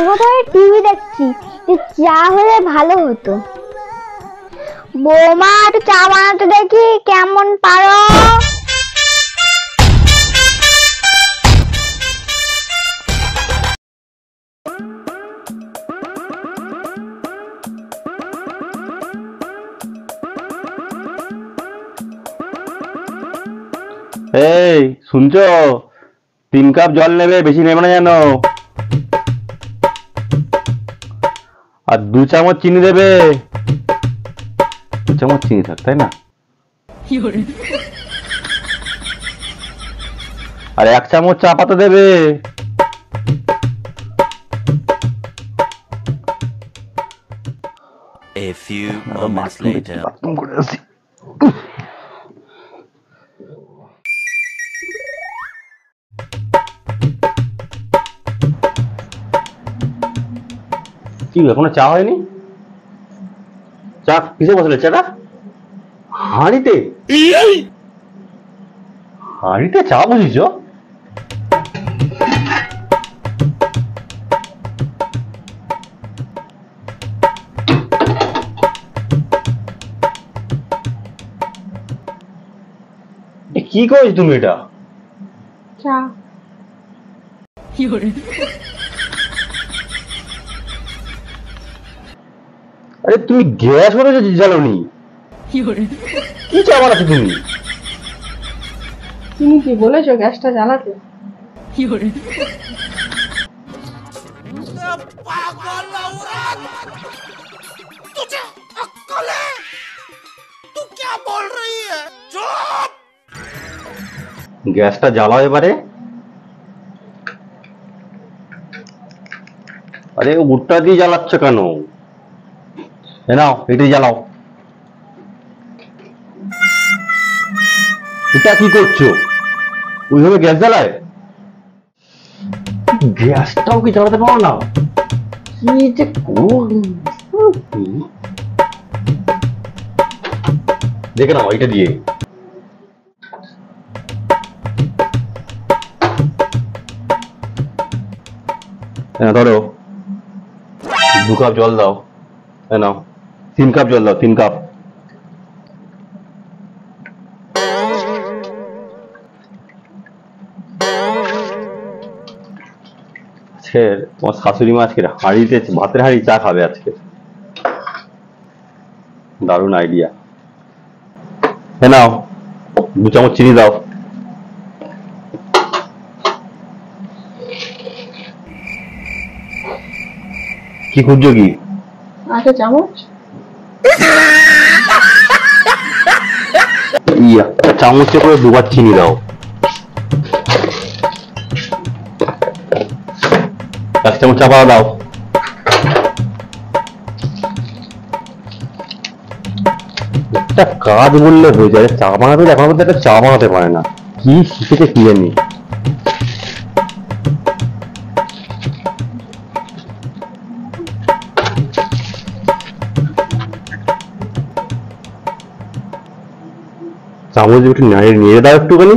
কোথায় টিভি দেখছি, চা হলে ভালো হতো। বৌমা একটু চা বানাতে দেখি, কেমন পারো? এই শুনছো? 3 কাপ জল নেবে, বেশি নেবে না জানো। আর 2 চামচ চিনি দেবে। 2 চামচ চিনি থাক, তাই না? আর 1 চামচ চা পাতা দেবে। A few moments later. কি এখনো চা হয়নি? চা কিসে বসলে? চাটা হাঁড়িতে? হাঁড়িতে চা বসিয়েছ? কি করছো তুমি এটা? চা। আরে তুমি গ্যাস করে জ্বালানি, কি চা বানাচ্ছো তুমি? তুমি কি বলেছো গ্যাসটা জ্বালাতে? গ্যাসটা জ্বালাও এবারে। আরে উটটা দিয়ে জ্বালাচ্ছ কেন? নাও এটাই জ্বালাও। এটা কি করছো? ওইভাবে গ্যাস জ্বালায়? গ্যাসটাও কি জ্বালাতে পারো না? কি যে দেখে নাও এটা দিয়ে। হ্যাঁ ধরো, 2 কাপ জল দাও। নাও 3 কাপ জল দাও, 3 কাপ। আজকে তোমার শাশুড়ি মা আজকে হাঁড়িতে, ভাতের হাঁড়ি চা খাবে আজকে। দারুণ আইডিয়া। নাও 2 চামচ চিনি দাও। কি খুঁজছো কি? আচ্ছা চামচ। চামচে করে 2 বার চিনি দাও। 1 চামচ চা পাতা দাও। একটা কাজ বললে হয়ে যায়, চা বানাতে এখন পর্যন্ত একটা চা বানাতে পারে না। কি শিখেছে কি জানি। চামচ একটু নিয়ে দাও একটুখানি।